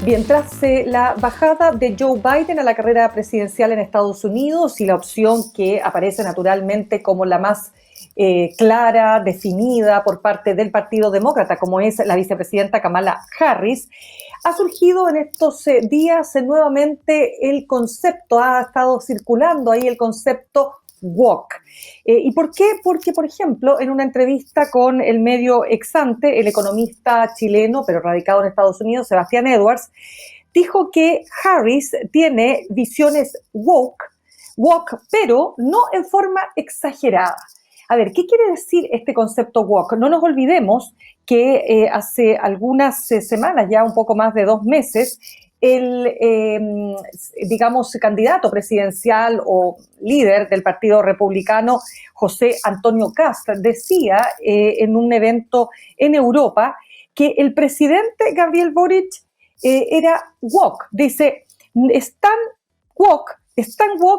Bien, tras la bajada de Joe Biden a la carrera presidencial en Estados Unidos y la opción que aparece naturalmente como la más clara, definida por parte del Partido Demócrata, como es la vicepresidenta Kamala Harris, ha surgido en estos días nuevamente el concepto, ha estado circulando ahí el concepto woke. ¿Y por qué? Porque, por ejemplo, en una entrevista con el medio Exante, el economista chileno, pero radicado en Estados Unidos, Sebastián Edwards, dijo que Harris tiene visiones woke, pero no en forma exagerada. A ver, ¿qué quiere decir este concepto woke? No nos olvidemos que hace algunas semanas, ya un poco más de 2 meses, el, digamos, candidato presidencial o líder del Partido Republicano, José Antonio Kast, decía en un evento en Europa que el presidente Gabriel Boric era woke. Dice, es tan woke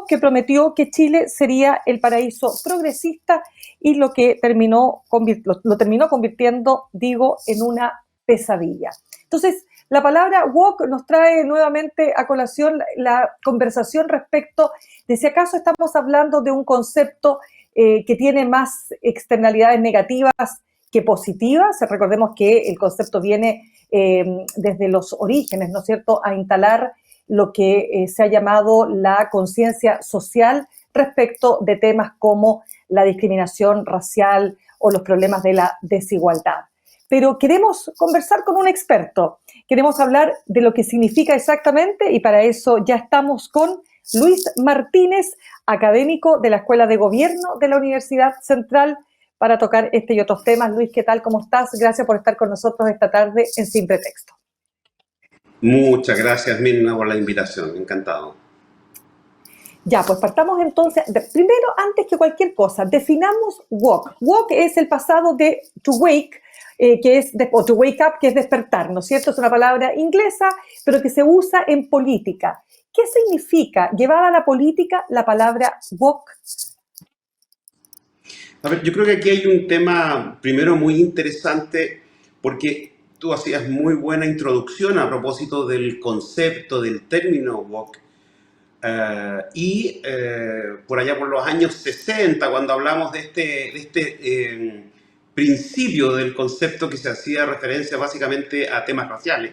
que prometió que Chile sería el paraíso progresista y lo terminó convirtiendo, digo, en una pesadilla. Entonces, la palabra woke nos trae nuevamente a colación la conversación respecto de si acaso estamos hablando de un concepto que tiene más externalidades negativas que positivas. Recordemos que el concepto viene desde los orígenes, ¿no es cierto?, a instalar lo que se ha llamado la conciencia social respecto de temas como la discriminación racial o los problemas de la desigualdad. Pero queremos conversar con un experto, queremos hablar de lo que significa exactamente y para eso ya estamos con Luis Martínez, académico de la Escuela de Gobierno de la Universidad Central, para tocar este y otros temas. Luis, ¿qué tal? ¿Cómo estás? Gracias por estar con nosotros esta tarde en Sin Pretexto. Muchas gracias, Mirna, por la invitación. Encantado. Ya, pues partamos entonces. Primero, antes que cualquier cosa, definamos woke. Woke es el pasado de to wake, o to wake up, que es despertar, ¿no es cierto? Es una palabra inglesa, pero que se usa en política. ¿Qué significa llevar a la política la palabra woke? A ver, yo creo que aquí hay un tema, primero, muy interesante, porque tú hacías muy buena introducción a propósito del concepto, del término woke. Por allá por los años 60, cuando hablamos de este principio del concepto que se hacía referencia básicamente a temas raciales,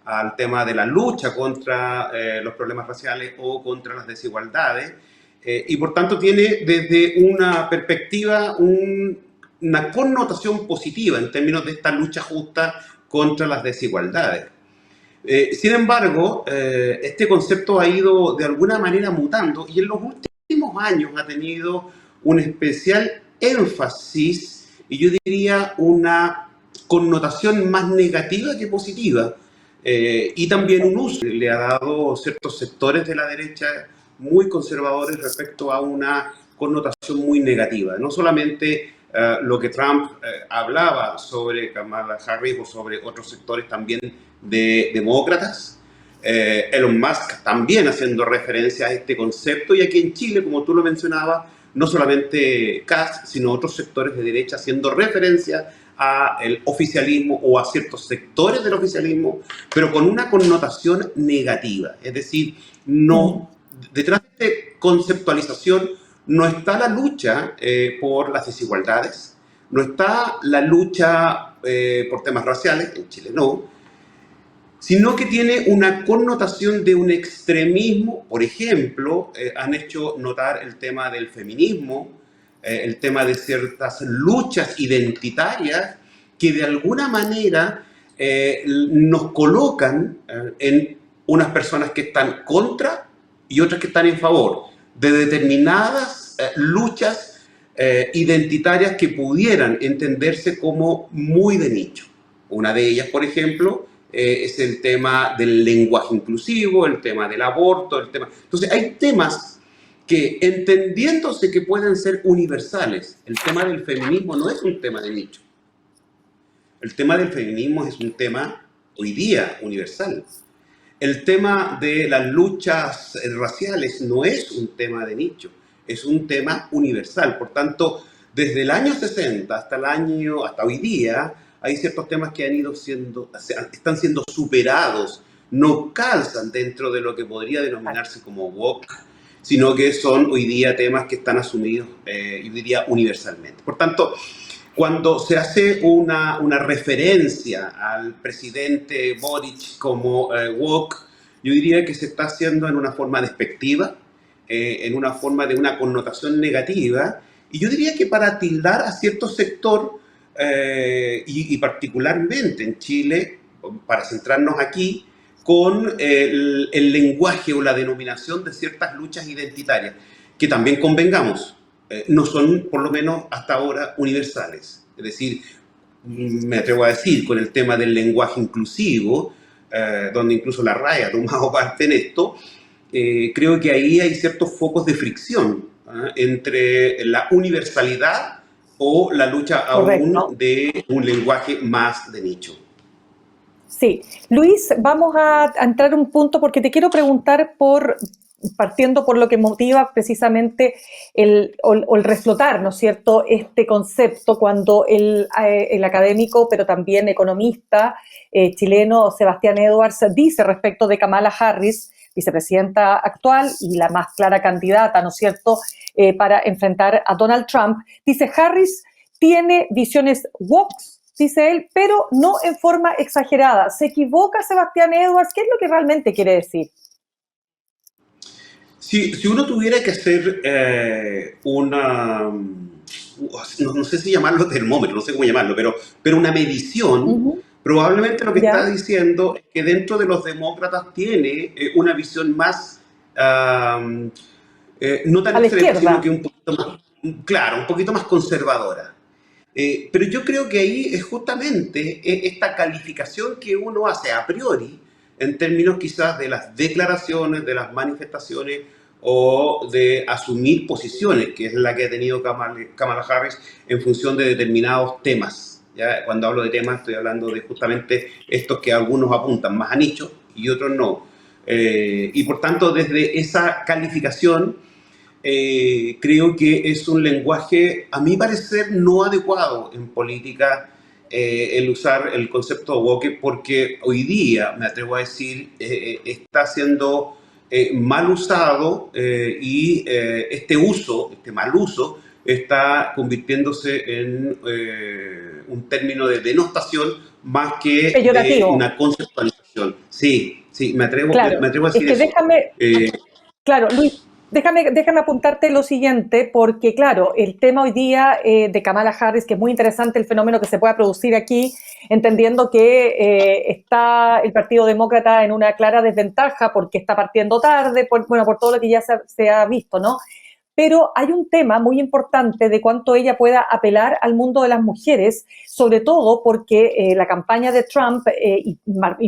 al tema de la lucha contra los problemas raciales o contra las desigualdades, y por tanto tiene desde una perspectiva una connotación positiva en términos de esta lucha justa contra las desigualdades. Sin embargo, este concepto ha ido de alguna manera mutando y en los últimos años ha tenido un especial énfasis y yo diría una connotación más negativa que positiva, y también un uso le ha dado ciertos sectores de la derecha muy conservadores respecto a una connotación muy negativa. No solamente lo que Trump hablaba sobre Kamala Harris o sobre otros sectores también de demócratas, Elon Musk también haciendo referencia a este concepto, y aquí en Chile, como tú lo mencionabas, no solamente Kast, sino otros sectores de derecha haciendo referencia al oficialismo o a ciertos sectores del oficialismo, pero con una connotación negativa. Es decir, no, detrás de esta conceptualización no está la lucha por las desigualdades, no está la lucha por temas raciales, en Chile no, sino que tiene una connotación de un extremismo. Por ejemplo, han hecho notar el tema del feminismo, el tema de ciertas luchas identitarias que de alguna manera nos colocan en unas personas que están contra y otras que están en favor de determinadas luchas identitarias que pudieran entenderse como muy de nicho. Una de ellas, por ejemplo, es el tema del lenguaje inclusivo, el tema del aborto, el tema... Entonces, hay temas que, entendiéndose que pueden ser universales, el tema del feminismo no es un tema de nicho. El tema del feminismo es un tema, hoy día, universal. El tema de las luchas raciales no es un tema de nicho, es un tema universal. Por tanto, desde el año 60 hasta hoy día, hay ciertos temas que están siendo superados, no calzan dentro de lo que podría denominarse como woke, sino que son hoy día temas que están asumidos, yo diría, universalmente. Por tanto, cuando se hace una referencia al presidente Boric como woke, yo diría que se está haciendo en una forma despectiva, en una forma de una connotación negativa, y yo diría que para tildar a cierto sector, y particularmente en Chile, para centrarnos aquí, con el lenguaje o la denominación de ciertas luchas identitarias, que también convengamos, no son, por lo menos hasta ahora, universales. Es decir, me atrevo a decir, con el tema del lenguaje inclusivo, donde incluso la RAE ha tomado parte en esto, creo que ahí hay ciertos focos de fricción entre la universalidad o la lucha aún Correcto. de un lenguaje más de nicho. Sí. Luis, vamos a entrar en un punto porque te quiero preguntar partiendo por lo que motiva precisamente el reflotar, ¿no es cierto?, este concepto cuando el académico, pero también economista chileno Sebastián Edwards dice respecto de Kamala Harris, vicepresidenta actual y la más clara candidata, ¿no es cierto?, para enfrentar a Donald Trump, dice Harris tiene visiones woke, dice él, pero no en forma exagerada. ¿Se equivoca Sebastián Edwards? ¿Qué es lo que realmente quiere decir? Si uno tuviera que hacer no sé si llamarlo termómetro, no sé cómo llamarlo, pero una medición, Ujú. probablemente lo que está ¿Ya? diciendo es que dentro de los demócratas tiene una visión más, um, no tan A la extrema, sino izquierda. que un poquito más, claro, un poquito más conservadora. Pero yo creo que ahí es justamente esta calificación que uno hace a priori, en términos quizás de las declaraciones, de las manifestaciones o de asumir posiciones, que es la que ha tenido Kamala Harris en función de determinados temas. ¿Ya? Cuando hablo de temas estoy hablando de justamente estos que algunos apuntan más a nicho y otros no. Y por tanto, desde esa calificación, creo que es un lenguaje, a mi parecer, no adecuado en política, el usar el concepto woke, porque hoy día, me atrevo a decir, está siendo mal usado, y este mal uso, está convirtiéndose en un término de denostación más que de Peyorativo. una conceptualización. Sí, sí, me Claro. atrevo a Es decir que eso. déjame, Eh, claro, Luis, déjame apuntarte lo siguiente, porque claro, el tema hoy día de Kamala Harris, que es muy interesante el fenómeno que se pueda producir aquí, entendiendo que está el Partido Demócrata en una clara desventaja porque está partiendo tarde, por todo lo que ya se ha visto, ¿no? Pero hay un tema muy importante de cuánto ella pueda apelar al mundo de las mujeres, sobre todo porque la campaña de Trump y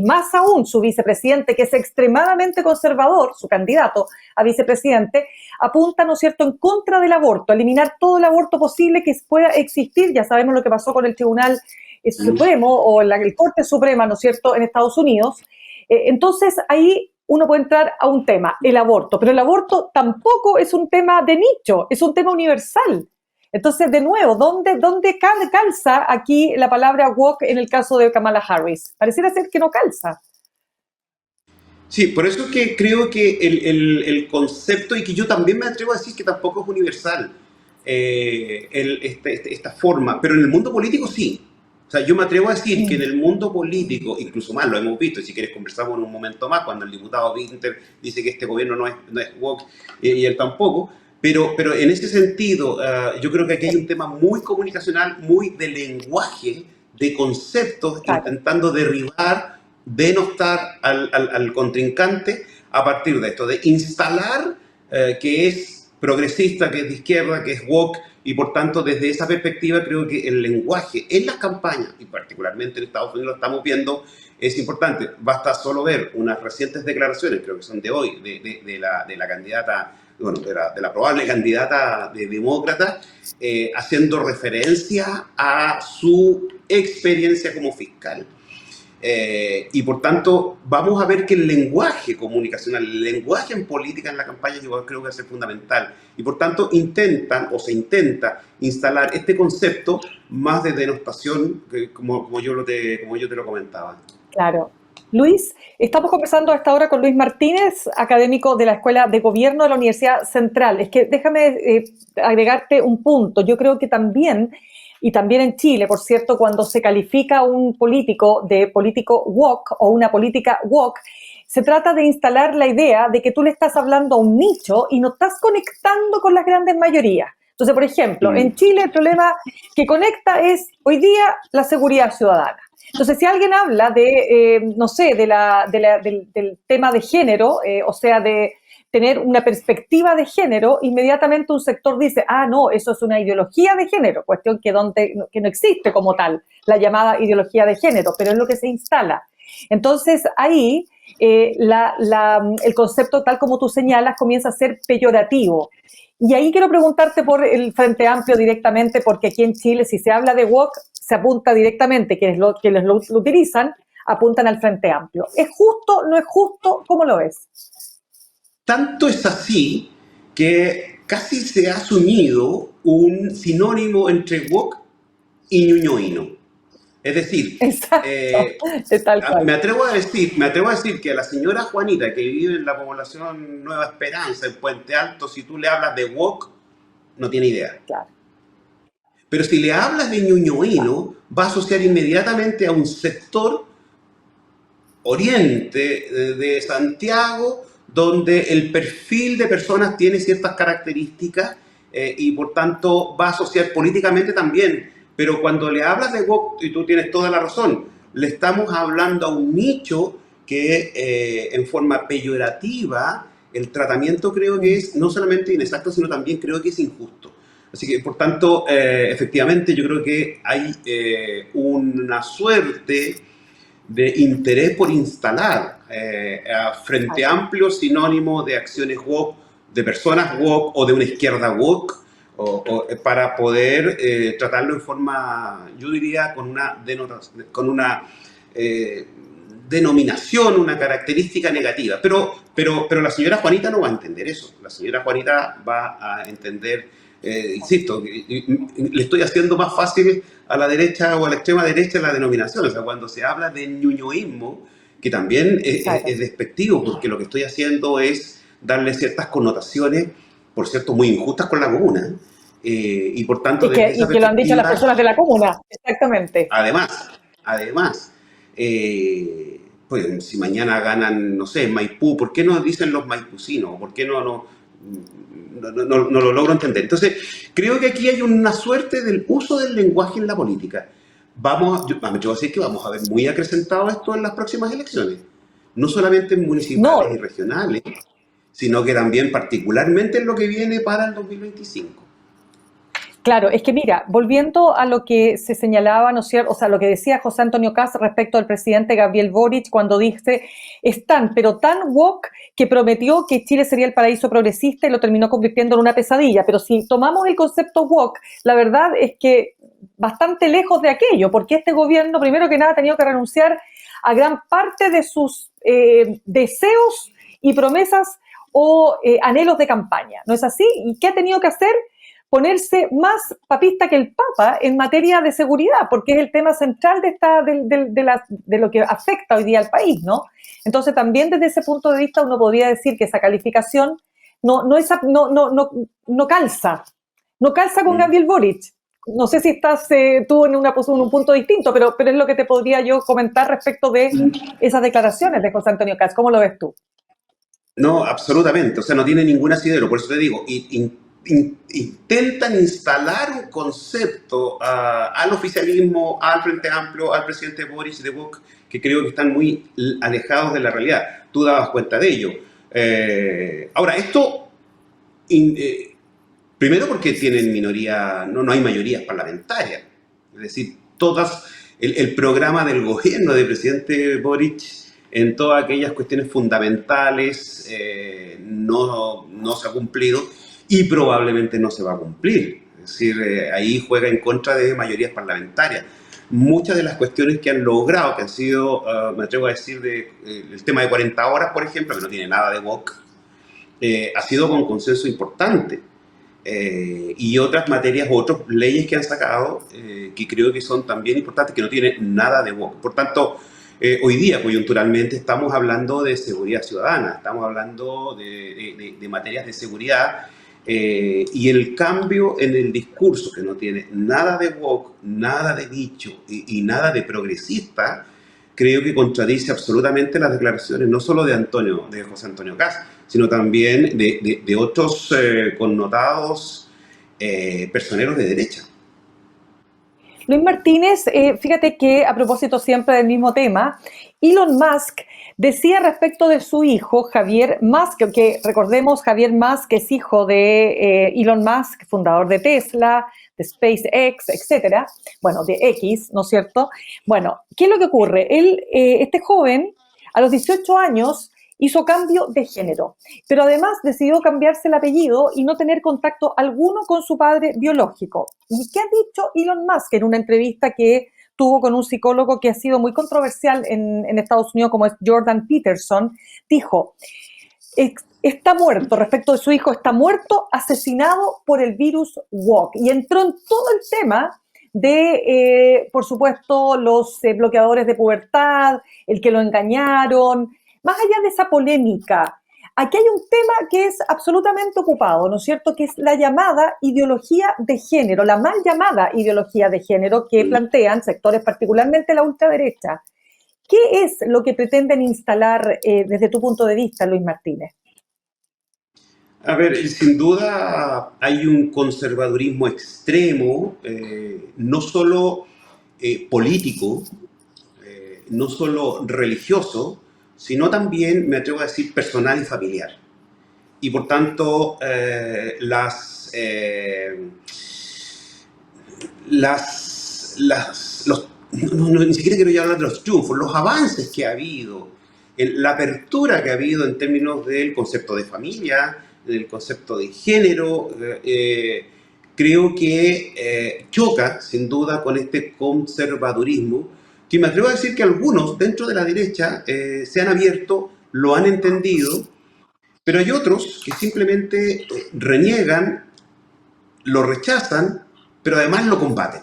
más aún su vicepresidente, que es extremadamente conservador, su candidato a vicepresidente, apunta, ¿no es cierto?, en contra del aborto, eliminar todo el aborto posible que pueda existir. Ya sabemos lo que pasó con el Tribunal Supremo o el Corte Suprema, ¿no es cierto?, en Estados Unidos. Entonces, ahí uno puede entrar a un tema, el aborto, pero el aborto tampoco es un tema de nicho, es un tema universal. Entonces, de nuevo, ¿dónde calza aquí la palabra woke en el caso de Kamala Harris? Pareciera ser que no calza. Sí, por eso es que creo que el concepto, y que yo también me atrevo a decir que tampoco es universal, esta forma, pero en el mundo político sí. O sea, yo me atrevo a decir que en el mundo político, incluso más lo hemos visto, y si quieres conversamos en un momento más, cuando el diputado Winter dice que este gobierno no es woke, y él tampoco, pero en ese sentido, yo creo que aquí hay un tema muy comunicacional, muy de lenguaje, de conceptos, Claro. intentando derribar, denostar al contrincante a partir de esto, de instalar que es progresista, que es de izquierda, que es woke, y por tanto desde esa perspectiva creo que el lenguaje en las campañas, y particularmente en Estados Unidos lo estamos viendo, es importante. Basta solo ver unas recientes declaraciones, creo que son de hoy, de la candidata, bueno, de la probable candidata de demócrata, haciendo referencia a su experiencia como fiscal. Y por tanto, vamos a ver que el lenguaje comunicacional, el lenguaje en política en la campaña, yo creo que va a ser fundamental. Y por tanto, se intenta instalar este concepto más de denostación, como yo te lo comentaba. Claro. Luis, estamos conversando a esta hora con Luis Martínez, académico de la Escuela de Gobierno de la Universidad Central. Es que déjame agregarte un punto. Yo creo que también, y también en Chile, por cierto, cuando se califica a un político de político woke o una política woke, se trata de instalar la idea de que tú le estás hablando a un nicho y no estás conectando con las grandes mayorías. Entonces, por ejemplo, en Chile el problema que conecta es hoy día la seguridad ciudadana. Entonces, si alguien habla de, no sé, del tema de género, o sea, de tener una perspectiva de género, inmediatamente un sector dice, ah, no, eso es una ideología de género, cuestión que no existe como tal, la llamada ideología de género, pero es lo que se instala. Entonces, ahí el concepto, tal como tú señalas, comienza a ser peyorativo. Y ahí quiero preguntarte por el Frente Amplio directamente, porque aquí en Chile, si se habla de woke, se apunta directamente, quienes lo utilizan, apuntan al Frente Amplio. ¿Es justo? ¿No es justo? ¿Cómo lo ves? Tanto es así que casi se ha asumido un sinónimo entre woke y ñuñoíno. Es decir, Exacto, es tal cual. me atrevo a decir que a la señora Juanita, que vive en la población Nueva Esperanza, en Puente Alto, si tú le hablas de woke, no tiene idea. Claro. Pero si le hablas de ñuñoíno, va a asociar inmediatamente a un sector oriente de Santiago, donde el perfil de personas tiene ciertas características y por tanto va a asociar políticamente también. Pero cuando le hablas de woke, y tú tienes toda la razón, le estamos hablando a un nicho que en forma peyorativa, el tratamiento creo que es no solamente inexacto, sino también creo que es injusto. Así que, por tanto, efectivamente, yo creo que hay una suerte de interés por instalar a Frente Amplio sinónimo de acciones woke, de personas woke o de una izquierda woke, para poder tratarlo en forma, yo diría, con una denominación, una característica negativa. Pero la señora Juanita no va a entender eso. La señora Juanita va a entender, insisto, le estoy haciendo más fácil a la derecha o a la extrema derecha la denominación. O sea, cuando se habla de ñuñoísmo, que también es despectivo, porque lo que estoy haciendo es darle ciertas connotaciones, por cierto, muy injustas con la comuna. Y por tanto, desde esa perspectiva, que lo han dicho las personas de la comuna, exactamente. Además, pues si mañana ganan, no sé, en Maipú, ¿por qué no dicen los maipucinos? ¿Por qué no lo logro entender? Entonces, creo que aquí hay una suerte del uso del lenguaje en la política. Yo voy a decir que vamos a ver muy acrecentado esto en las próximas elecciones. No solamente en municipales y regionales, sino que también particularmente en lo que viene para el 2025. Claro, es que mira, volviendo a lo que se señalaba, ¿no es cierto? O sea, lo que decía José Antonio Kast respecto al presidente Gabriel Boric cuando dice, pero tan woke que prometió que Chile sería el paraíso progresista y lo terminó convirtiendo en una pesadilla. Pero si tomamos el concepto woke, la verdad es que bastante lejos de aquello, porque este gobierno, primero que nada, ha tenido que renunciar a gran parte de sus deseos y promesas o anhelos de campaña. ¿No es así? ¿Y qué ha tenido que hacer? Ponerse más papista que el Papa en materia de seguridad, porque es el tema central de lo que afecta hoy día al país, ¿no? Entonces, también desde ese punto de vista uno podría decir que esa calificación no calza con Gabriel Boric. No sé si estás tú en un punto distinto, pero es lo que te podría yo comentar respecto de esas declaraciones de José Antonio Kast. ¿Cómo lo ves tú? No, absolutamente. O sea, no tiene ningún asidero. Por eso te digo, intentan instalar un concepto al oficialismo, al Frente Amplio, al presidente Boric de Vox, que creo que están muy alejados de la realidad. Tú dabas cuenta de ello. Ahora, esto, primero porque tienen minoría, no hay mayorías parlamentarias. Es decir, el programa del gobierno del presidente Boric en todas aquellas cuestiones fundamentales no se ha cumplido. Y probablemente no se va a cumplir. Es decir, ahí juega en contra de mayorías parlamentarias. Muchas de las cuestiones que han logrado, que han sido, me atrevo a decir, el tema de 40 horas, por ejemplo, que no tiene nada de woke, ha sido con consenso importante. Y otras materias, otras leyes que han sacado, que creo que son también importantes, que no tienen nada de woke. Por tanto, Hoy día, coyunturalmente, estamos hablando de seguridad ciudadana, estamos hablando de materias de seguridad, y el cambio en el discurso, que no tiene nada de woke, nada de dicho y nada de progresista, creo que contradice absolutamente las declaraciones no solo de José Antonio Kast, sino también de otros connotados personeros de derecha. Luis Martínez, fíjate que a propósito siempre del mismo tema, Elon Musk decía respecto de su hijo, Javier Musk, que recordemos, Javier Musk es hijo de Elon Musk, fundador de Tesla, de SpaceX, etcétera, bueno, de X, ¿no es cierto? Bueno, ¿qué es lo que ocurre? Él, este joven, a los 18 años, hizo cambio de género, pero además decidió cambiarse el apellido y no tener contacto alguno con su padre biológico. ¿Y qué ha dicho Elon Musk en una entrevista que tuvo con un psicólogo que ha sido muy controversial en Estados Unidos, como es Jordan Peterson? Dijo, está muerto, respecto de su hijo, está muerto, asesinado por el virus woke. Y entró en todo el tema de, por supuesto, los bloqueadores de pubertad, el que lo engañaron. Más allá de esa polémica, aquí hay un tema que es absolutamente ocupado, ¿no es cierto?, que es la llamada ideología de género, la mal llamada ideología de género que plantean sectores, particularmente la ultraderecha. ¿Qué es lo que pretenden instalar desde tu punto de vista, Luis Martínez? A ver, sin duda hay un conservadurismo extremo, no solo político, no solo religioso, sino también, me atrevo a decir, personal y familiar. Y por tanto, ni siquiera quiero ya hablar de los triunfos, los avances que ha habido, la apertura que ha habido en términos del concepto de familia, del concepto de género, creo que choca sin duda con este conservadurismo, que me atrevo a decir que algunos dentro de la derecha se han abierto, lo han entendido, pero hay otros que simplemente reniegan, lo rechazan, pero además lo combaten.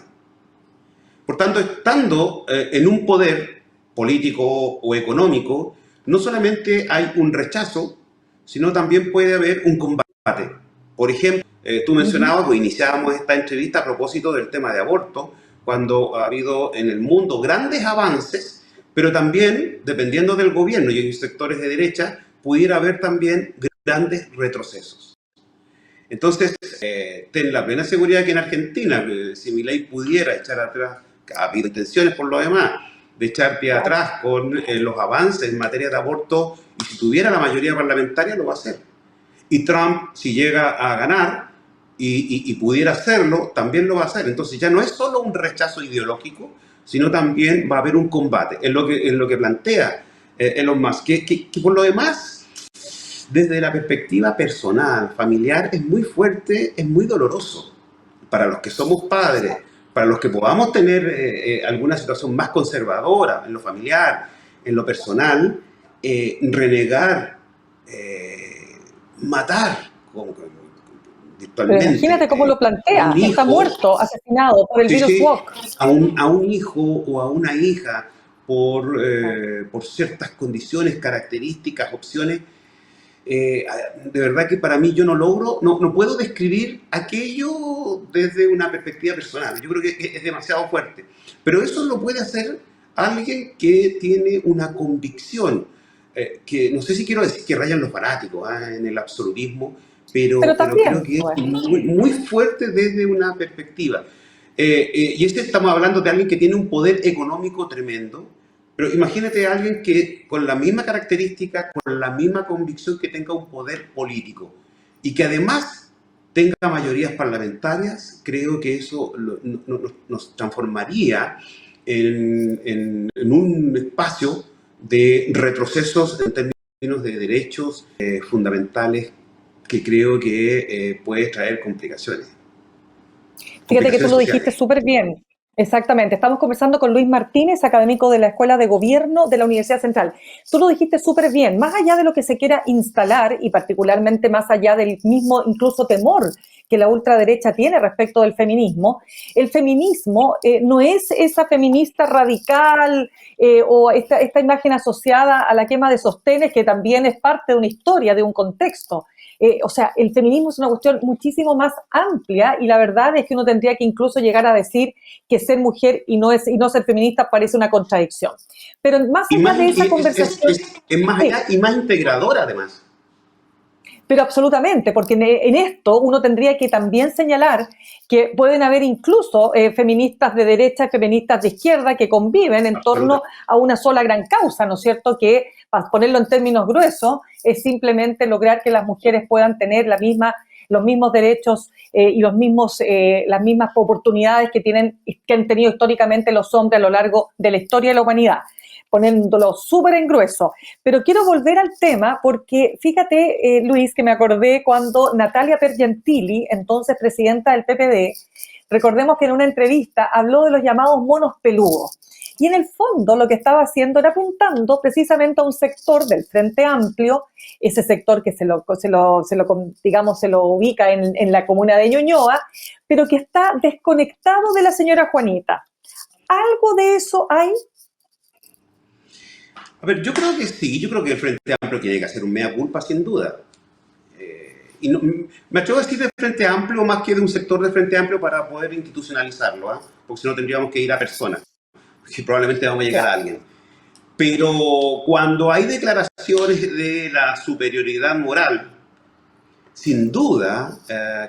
Por tanto, estando en un poder político o económico, no solamente hay un rechazo, sino también puede haber un combate. Por ejemplo, tú mencionabas, o iniciábamos esta entrevista a propósito del tema de aborto, cuando ha habido en el mundo grandes avances, pero también, dependiendo del gobierno y en sectores de derecha, pudiera haber también grandes retrocesos. Entonces, ten la plena seguridad que en Argentina, si Milei pudiera echar atrás, ha habido intenciones por lo demás, de echar pie atrás con los avances en materia de aborto, y si tuviera la mayoría parlamentaria lo va a hacer. Y Trump, si llega a ganar y pudiera hacerlo, también lo va a hacer. Entonces ya no es solo un rechazo ideológico, sino también va a haber un combate, en lo que plantea Elon Musk, que por lo demás, desde la perspectiva personal, familiar, es muy fuerte, es muy doloroso para los que somos padres, para los que podamos tener alguna situación más conservadora en lo familiar, en lo personal, renegar, matar virtualmente. Pero imagínate cómo lo plantea, Hijo, está muerto, asesinado por el virus woke. A un hijo o a una hija por ciertas condiciones, características, opciones. De verdad que para mí yo no puedo describir aquello desde una perspectiva personal. Yo creo que es demasiado fuerte. Pero eso lo puede hacer alguien que tiene una convicción, que no sé si quiero decir que rayan los fanáticos en el absolutismo, pero también, creo que es muy fuerte desde una perspectiva. Y estamos hablando de alguien que tiene un poder económico tremendo. Pero imagínate a alguien que con la misma característica, con la misma convicción, que tenga un poder político y que además tenga mayorías parlamentarias. Creo que eso nos transformaría en un espacio de retrocesos en términos de derechos fundamentales, que creo que puede traer complicaciones. Fíjate que tú lo dijiste súper bien. Exactamente. Estamos conversando con Luis Martínez, académico de la Escuela de Gobierno de la Universidad Central. Tú lo dijiste súper bien. Más allá de lo que se quiera instalar, y particularmente más allá del mismo incluso temor que la ultraderecha tiene respecto del feminismo. El feminismo no es esa feminista radical o esta imagen asociada a la quema de sostenes, que también es parte de una historia, de un contexto. O sea, el feminismo es una cuestión muchísimo más amplia y la verdad es que uno tendría que incluso llegar a decir que ser mujer y no ser feminista parece una contradicción. Pero más allá de esa conversación... Es más allá y más integradora además. Pero absolutamente, porque en esto uno tendría que también señalar que pueden haber incluso feministas de derecha y feministas de izquierda que conviven en torno a una sola gran causa, ¿no es cierto? Que, para ponerlo en términos gruesos, es simplemente lograr que las mujeres puedan tener los mismos derechos y las mismas oportunidades que han tenido históricamente los hombres a lo largo de la historia de la humanidad, poniéndolo súper en grueso. Pero quiero volver al tema porque fíjate, Luis, que me acordé cuando Natalia Pergentili, entonces presidenta del PPD, recordemos que en una entrevista habló de los llamados monos peludos. Y en el fondo lo que estaba haciendo era apuntando precisamente a un sector del Frente Amplio, ese sector que se lo ubica en la comuna de Ñuñoa, pero que está desconectado de la señora Juanita. ¿Algo de eso hay? A ver, yo creo que sí, yo creo que el Frente Amplio tiene que hacer un mea culpa sin duda. Y no, me atrevo a decir de Frente Amplio más que de un sector de Frente Amplio para poder institucionalizarlo, porque si no tendríamos que ir a personas, que probablemente vamos a llegar a alguien. Pero cuando hay declaraciones de la superioridad moral, sin duda,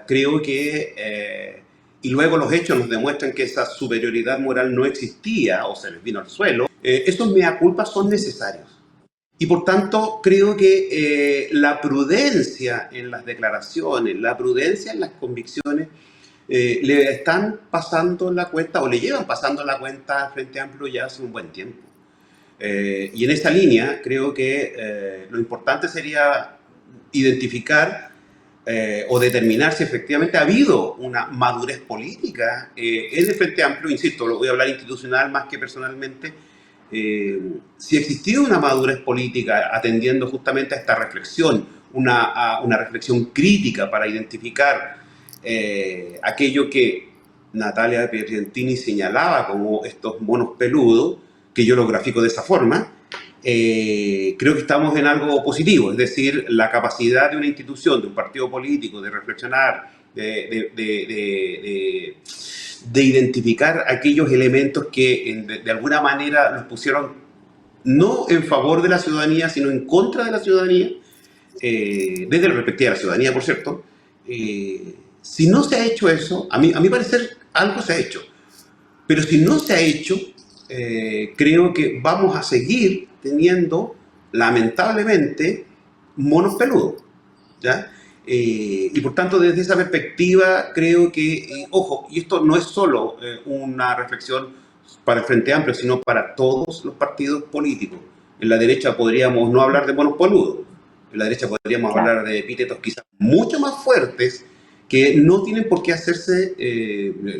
creo que, y luego los hechos nos demuestran que esa superioridad moral no existía o se les vino al suelo, estos mea culpas son necesarios. Y por tanto, creo que la prudencia en las declaraciones, la prudencia en las convicciones, le están pasando la cuenta o le llevan pasando la cuenta al Frente Amplio ya hace un buen tiempo. Y en esa línea creo que lo importante sería identificar o determinar si efectivamente ha habido una madurez política en el Frente Amplio, insisto, lo voy a hablar institucional más que personalmente, si ha existido una madurez política atendiendo justamente a esta reflexión, una reflexión crítica para identificar aquello que Natalia Pergentili señalaba como estos monos peludos, que yo lo grafico de esa forma. Creo que estamos en algo positivo, es decir, la capacidad de una institución, de un partido político, de reflexionar, de identificar aquellos elementos que de alguna manera los pusieron no en favor de la ciudadanía, sino en contra de la ciudadanía, desde la perspectiva de la ciudadanía, por cierto. Si no se ha hecho eso, a mi parecer algo se ha hecho, pero si no se ha hecho, creo que vamos a seguir teniendo, lamentablemente, monos peludos, ¿ya? Y por tanto, desde esa perspectiva, creo que, ojo, y esto no es solo una reflexión para el Frente Amplio, sino para todos los partidos políticos. En la derecha podríamos no hablar de monos peludos, en la derecha podríamos hablar de epítetos quizás mucho más fuertes que no tienen por qué hacerse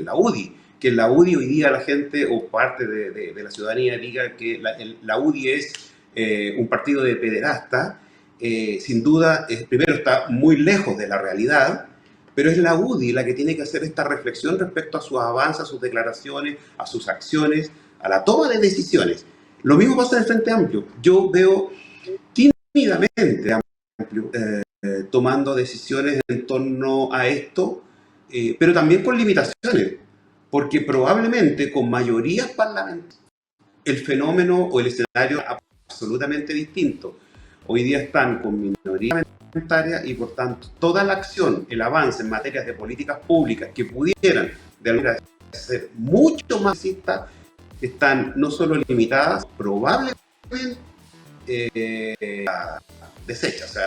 la UDI. Que la UDI hoy día la gente o parte de la ciudadanía diga que la UDI es un partido de pederasta, sin duda, primero está muy lejos de la realidad, pero es la UDI la que tiene que hacer esta reflexión respecto a sus avances, a sus declaraciones, a sus acciones, a la toma de decisiones. Lo mismo pasa en el Frente Amplio. Yo veo tímidamente tomando decisiones en torno a esto, pero también con limitaciones, porque probablemente con mayorías parlamentarias el fenómeno o el escenario es absolutamente distinto. Hoy día están con minorías parlamentarias y por tanto toda la acción, el avance en materias de políticas públicas que pudieran de alguna manera ser mucho más progresistas están no solo limitadas, probablemente deshechas.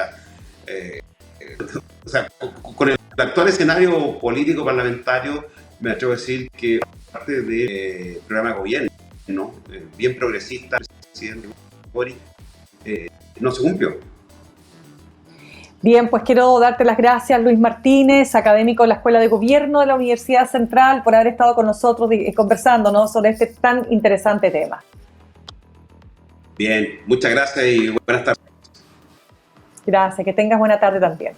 O sea, con el actual escenario político parlamentario me atrevo a decir que parte del programa de gobierno, ¿no? Bien progresista, el presidente Boric, no se cumplió. Bien, pues quiero darte las gracias, Luis Martínez, académico de la Escuela de Gobierno de la Universidad Central, por haber estado con nosotros conversando, ¿no?, sobre este tan interesante tema. Bien, muchas gracias y buenas tardes. Gracias, que tengas buena tarde también.